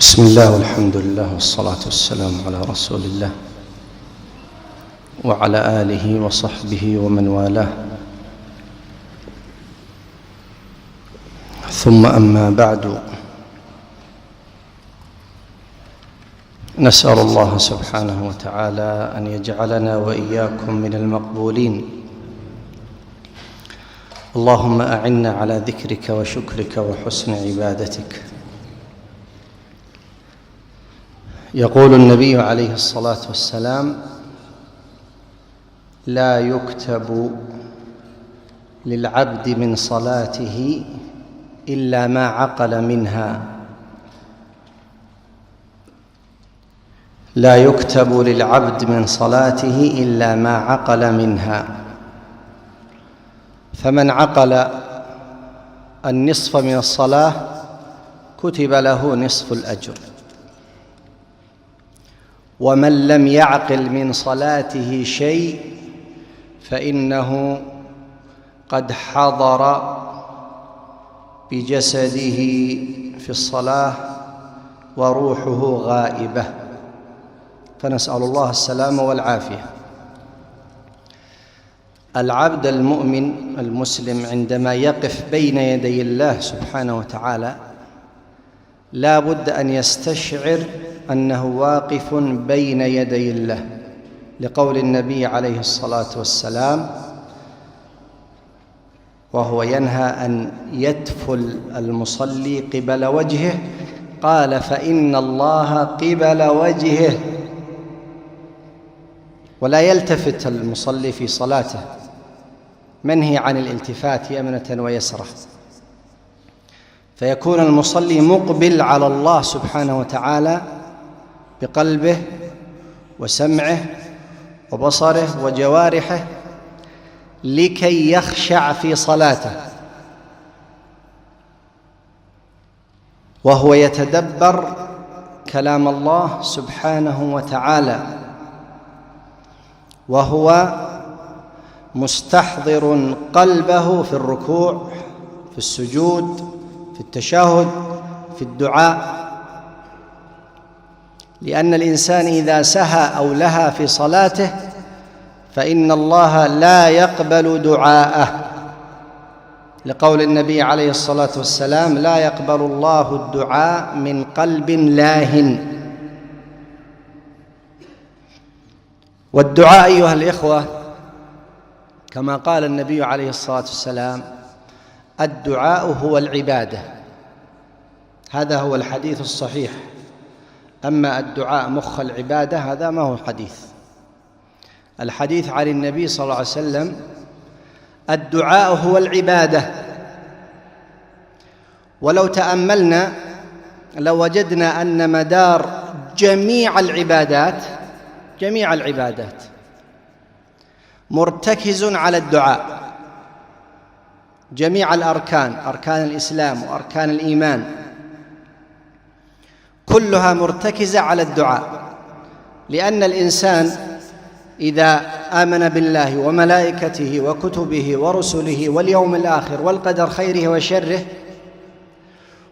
بسم الله والحمد لله والصلاة والسلام على رسول الله وعلى آله وصحبه ومن والاه، ثم أما بعد، نسأل الله سبحانه وتعالى أن يجعلنا وإياكم من المقبولين. اللهم أعنا على ذكرك وشكرك وحسن عبادتك. يقول النبي عليه الصلاة والسلام: لا يكتب للعبد من صلاته إلا ما عقل منها. لا يكتب للعبد من صلاته إلا ما عقل منها، فمن عقل النصف من الصلاة كتب له نصف الأجر، ومن لم يعقل من صلاته شيء فإنه قد حضر بجسده في الصلاة وروحه غائبة، فنسأل الله السلامة والعافية. العبد المؤمن المسلم عندما يقف بين يدي الله سبحانه وتعالى لا بد أن يستشعر أنه واقف بين يدي الله، لقول النبي عليه الصلاة والسلام وهو ينهى أن يتفل المصلي قبل وجهه، قال: فإن الله قبل وجهه. ولا يلتفت المصلي في صلاته، منهي عن الالتفات يمنة ويسرة، فيكون المصلي مقبل على الله سبحانه وتعالى بقلبه وسمعه وبصره وجوارحه، لكي يخشع في صلاته وهو يتدبر كلام الله سبحانه وتعالى، وهو مستحضر قلبه في الركوع، في السجود، في التشهد، في الدعاء. لأن الإنسان إذا سهى أو لهى في صلاته فإن الله لا يقبل دعاءه، لقول النبي عليه الصلاة والسلام: لا يقبل الله الدعاء من قلب لاهٍ. والدعاء أيها الإخوة كما قال النبي عليه الصلاة والسلام: الدعاء هو العبادة. هذا هو الحديث الصحيح. أما الدعاء مخ العبادة هذا ما هو حديث. الحديث عن النبي صلى الله عليه وسلم: الدعاء هو العبادة. ولو تأملنا لوجدنا أن مدار جميع العبادات مرتكز على الدعاء. جميع الأركان، أركان الإسلام وأركان الإيمان، كلها مرتكزة على الدعاء، لأن الإنسان إذا آمن بالله وملائكته وكتبه ورسله واليوم الآخر والقدر خيره وشره،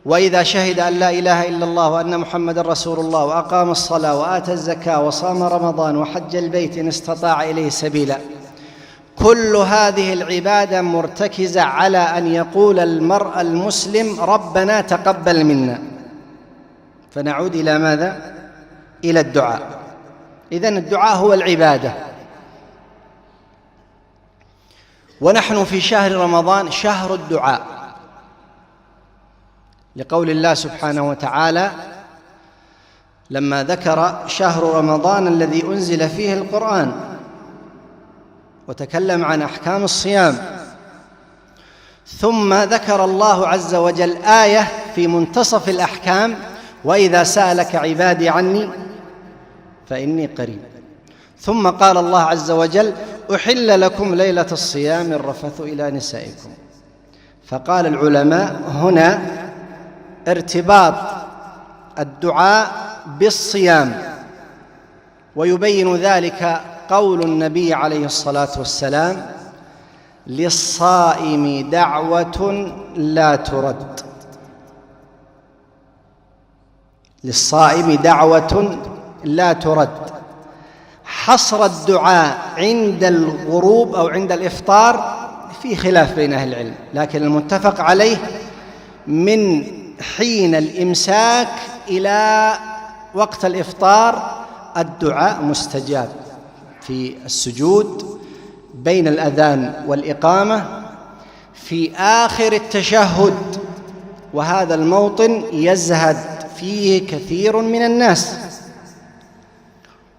وإذا شهد أن لا إله إلا الله وأن محمد رسول الله وأقام الصلاة وآتى الزكاة وصام رمضان وحج البيت إن استطاع إليه سبيلا، كل هذه العبادة مرتكزة على أن يقول المرء المسلم: ربنا تقبل منا. فنعود إلى ماذا؟ إلى الدعاء. إذن الدعاء هو العبادة. ونحن في شهر رمضان، شهر الدعاء، لقول الله سبحانه وتعالى لما ذكر شهر رمضان الذي أنزل فيه القرآن وتكلم عن أحكام الصيام، ثم ذكر الله عز وجل آية في منتصف الأحكام: وإذا سألك عبادي عني فإني قريب. ثم قال الله عز وجل: أحل لكم ليلة الصيام الرفث إلى نسائكم. فقال العلماء هنا ارتباط الدعاء بالصيام، ويبين ذلك قول النبي عليه الصلاة والسلام: للصائم دعوة لا ترد. للصائم دعوة لا ترد. حصر الدعاء عند الغروب أو عند الإفطار في خلاف بين أهل العلم، لكن المتفق عليه من حين الإمساك إلى وقت الإفطار الدعاء مستجاب في السجود بين الأذان والإقامة في آخر التشهد، وهذا الموطن يزهد فيه كثير من الناس،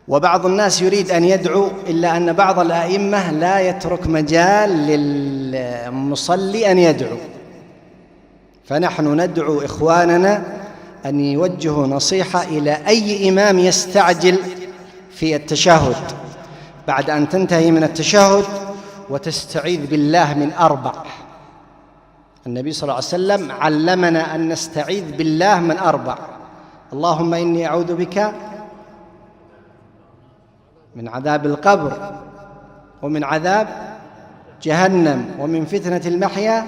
وبعض الناس يريد أن يدعو، إلا أن بعض الأئمة لا يترك مجال للمصلي أن يدعو. فنحن ندعو إخواننا أن يوجهوا نصيحة إلى أي إمام يستعجل في التشهد بعد أن تنتهي من التشهد وتستعيذ بالله من 4. النبي صلى الله عليه وسلم علمنا أن نستعيذ بالله من 4: اللهم إني أعوذ بك من عذاب القبر، ومن عذاب جهنم، ومن فتنة المحيا،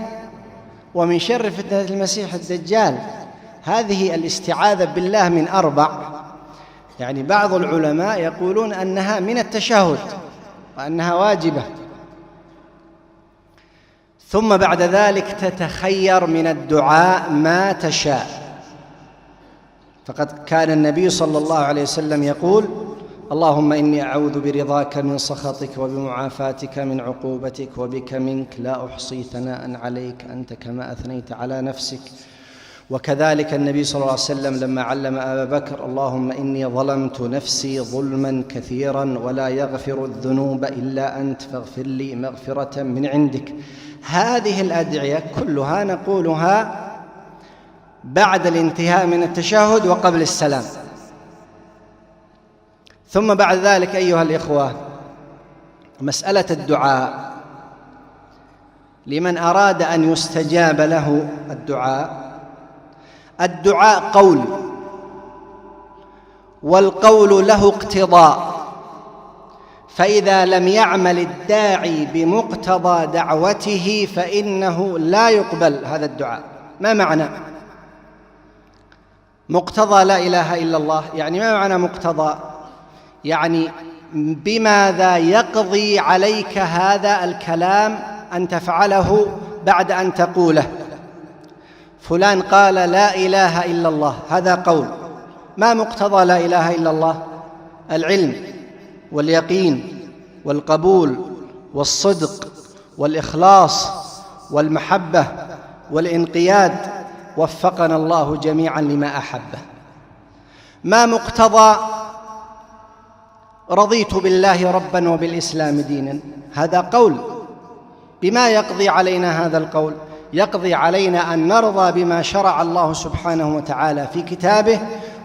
ومن شر فتنة المسيح الدجال. هذه الاستعاذة بالله من 4، يعني بعض العلماء يقولون أنها من التشهد وأنها واجبة. ثم بعد ذلك تتخير من الدعاء ما تشاء، فقد كان النبي صلى الله عليه وسلم يقول: اللهم إني أعوذ برضاك من سخطك وبمعافاتك من عقوبتك وبك منك لا أحصي ثناء عليك أنت كما أثنيت على نفسك. وكذلك النبي صلى الله عليه وسلم لما علم أبا بكر: اللهم إني ظلمت نفسي ظلما كثيرا ولا يغفر الذنوب إلا أنت فاغفر لي مغفرة من عندك. هذه الأدعية كلها نقولها بعد الانتهاء من التشهد وقبل السلام. ثم بعد ذلك أيها الإخوة، مسألة الدعاء لمن أراد أن يستجاب له الدعاء قول، والقول له اقتضاء، فإذا لم يعمل الداعي بمقتضى دعوته فإنه لا يقبل هذا الدعاء. ما معنى مقتضى لا إله إلا الله؟ يعني ما معنى مقتضى؟ يعني بماذا يقضي عليك هذا الكلام أن تفعله بعد أن تقوله. فلان قال لا إله إلا الله، هذا قول. ما مقتضى لا إله إلا الله؟ العلم واليقين والقبول والصدق والإخلاص والمحبة والإنقياد، وفقنا الله جميعا لما أحبه. ما مقتضى رضيت بالله ربا وبالإسلام دينا؟ هذا قول. بما يقضي علينا هذا القول؟ يقضي علينا أن نرضى بما شرع الله سبحانه وتعالى في كتابه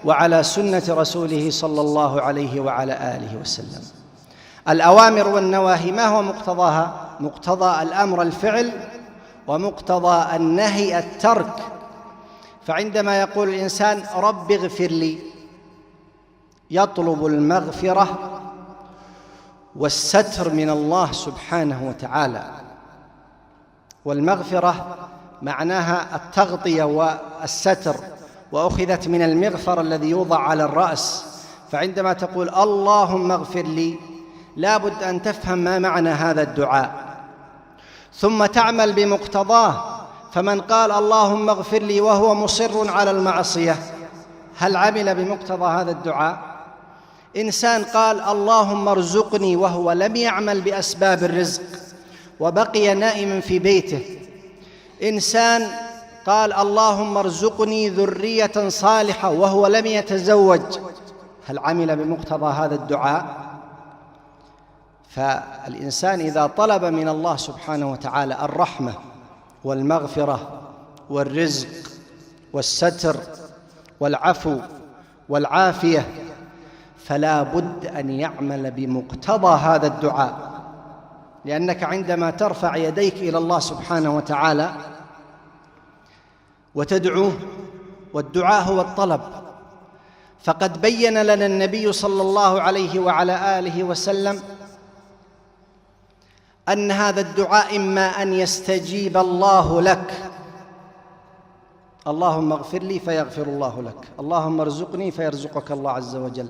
وعلى سنة رسوله صلى الله عليه وعلى آله وسلم. الأوامر والنواهي ما هو مقتضاها؟ مقتضى الأمر الفعل، ومقتضى النهي الترك. فعندما يقول الإنسان رب اغفر لي، يطلب المغفرة والستر من الله سبحانه وتعالى. والمغفرة معناها التغطية والستر، وأخذت من المغفر الذي يوضع على الرأس. فعندما تقول اللهم اغفر لي لا بد أن تفهم ما معنى هذا الدعاء، ثم تعمل بمقتضاه. فمن قال اللهم اغفر لي وهو مصر على المعصية، هل عمل بمقتضى هذا الدعاء؟ إنسان قال اللهم ارزقني وهو لم يعمل بأسباب الرزق وبقي نائما في بيته. إنسان قال اللهم ارزقني ذرية صالحة وهو لم يتزوج، هل عمل بمقتضى هذا الدعاء؟ فالإنسان إذا طلب من الله سبحانه وتعالى الرحمة والمغفرة والرزق والستر والعفو والعافية، فلا بد أن يعمل بمقتضى هذا الدعاء، لأنك عندما ترفع يديك إلى الله سبحانه وتعالى وتدعوه، والدعاء هو الطلب، فقد بين لنا النبي صلى الله عليه وعلى آله وسلم أن هذا الدعاء إما أن يستجيب الله لك اللهم اغفر لي فيغفر الله لك، اللهم ارزقني فيرزقك الله عز وجل،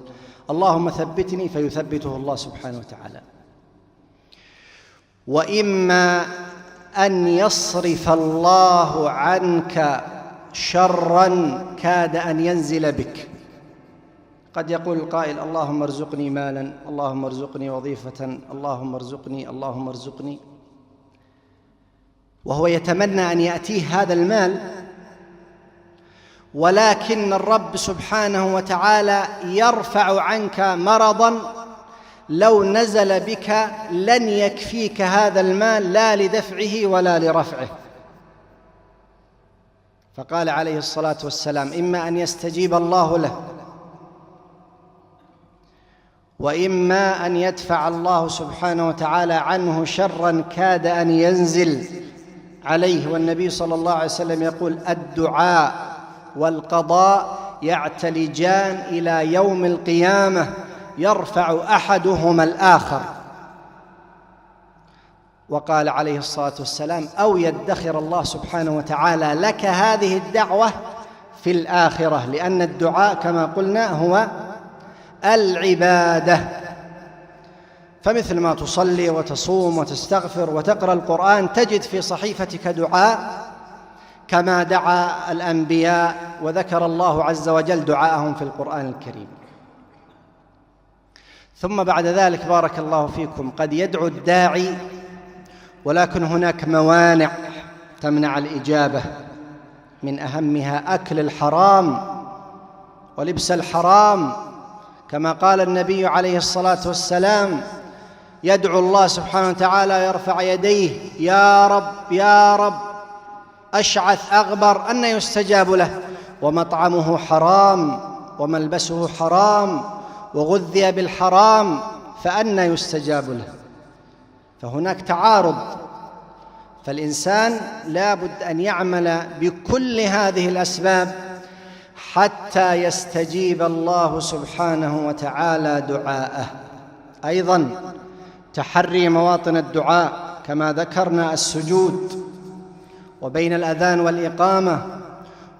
اللهم ثبتني فيثبته الله سبحانه وتعالى. وإما أن يصرف الله عنك شرا كاد أن ينزل بك. قد يقول القائل: اللهم ارزقني مالا، اللهم ارزقني وظيفة، اللهم ارزقني، اللهم ارزقني، وهو يتمنى أن يأتيه هذا المال، ولكن الرب سبحانه وتعالى يرفع عنك مرضا لو نزل بك لن يكفيك هذا المال لا لدفعه ولا لرفعه. فقال عليه الصلاة والسلام: إما أن يستجيب الله له، وإما أن يدفع الله سبحانه وتعالى عنه شرا كاد أن ينزل عليه. والنبي صلى الله عليه وسلم يقول: الدعاء والقضاء يعتلجان إلى يوم القيامة، يرفع أحدهما الآخر. وقال عليه الصلاة والسلام: أو يدخر الله سبحانه وتعالى لك هذه الدعوة في الآخرة، لأن الدعاء كما قلنا هو العبادة. فمثل ما تصلي وتصوم وتستغفر وتقرأ القرآن تجد في صحيفتك دعاء كما دعا الأنبياء، وذكر الله عز وجل دعاءهم في القرآن الكريم. ثم بعد ذلك بارك الله فيكم قد يدعو الداعي، ولكن هناك موانع تمنع الإجابة، من أهمها أكل الحرام ولبس الحرام، كما قال النبي عليه الصلاة والسلام: يدعو الله سبحانه وتعالى يرفع يديه: يا رب يا رب، أشعث أغبر، أن يستجاب له، ومطعمه حرام وملبسه حرام وغذي بالحرام، فأنى يستجاب له. فهناك تعارض، فالإنسان لا بد أن يعمل بكل هذه الأسباب حتى يستجيب الله سبحانه وتعالى دعاءه. أيضا تحري مواطن الدعاء كما ذكرنا: السجود، وبين الأذان والإقامة،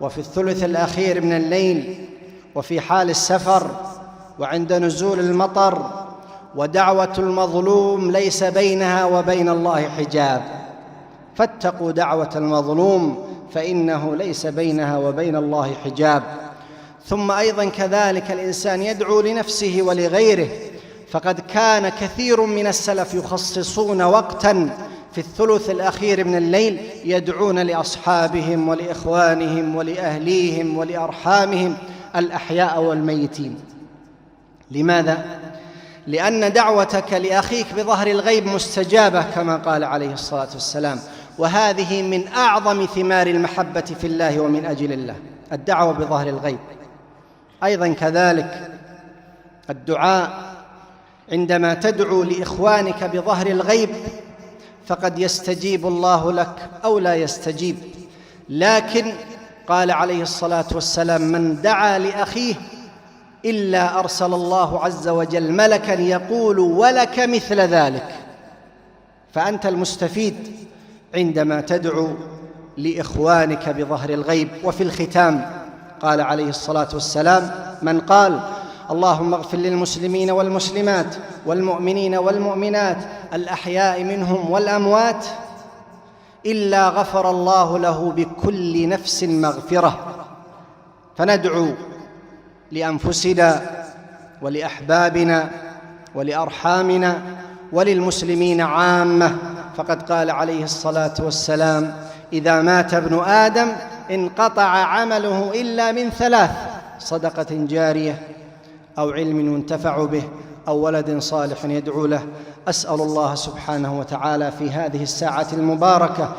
وفي الثلث الأخير من الليل، وفي حال السفر، وعند نزول المطر. ودعوة المظلوم ليس بينها وبين الله حجاب، فاتقوا دعوة المظلوم فإنه ليس بينها وبين الله حجاب. ثم أيضا كذلك الإنسان يدعو لنفسه ولغيره، فقد كان كثير من السلف يخصصون وقتا في الثلث الأخير من الليل يدعون لأصحابهم ولإخوانهم ولأهليهم ولأرحامهم الأحياء والميتين. لماذا؟ لأن دعوتك لأخيك بظهر الغيب مستجابة كما قال عليه الصلاة والسلام، وهذه من أعظم ثمار المحبة في الله ومن أجل الله، الدعوة بظهر الغيب. أيضا كذلك الدعاء عندما تدعو لإخوانك بظهر الغيب فقد يستجيب الله لك أو لا يستجيب، لكن قال عليه الصلاة والسلام: من دعا لأخيه إلا أرسل الله عز وجل ملكا يقول ولك مثل ذلك. فأنت المستفيد عندما تدعو لإخوانك بظهر الغيب. وفي الختام قال عليه الصلاة والسلام: من قال اللهم اغفر للمسلمين والمسلمات والمؤمنين والمؤمنات الأحياء منهم والأموات إلا غفر الله له بكل نفس مغفرة. فندعو لأنفسنا ولأحبابنا ولأرحامنا وللمسلمين عامة، فقد قال عليه الصلاة والسلام: إذا مات ابن آدم انقطع عمله إلا من ثلاث: صدقة جارية أو علم ينتفع به أو ولد صالح يدعو له. أسأل الله سبحانه وتعالى في هذه الساعة المباركة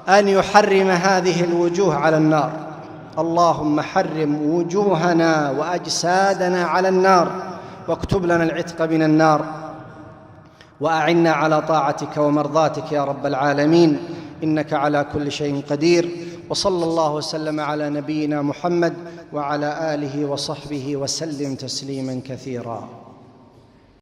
أن يحرم هذه الوجوه على النار. اللهم حرم وجوهنا وأجسادنا على النار، واكتب لنا العتق من النار، وأعنا على طاعتك ومرضاتك يا رب العالمين، إنك على كل شيء قدير. وصلى الله وسلم على نبينا محمد وعلى آله وصحبه وسلم تسليما كثيرا.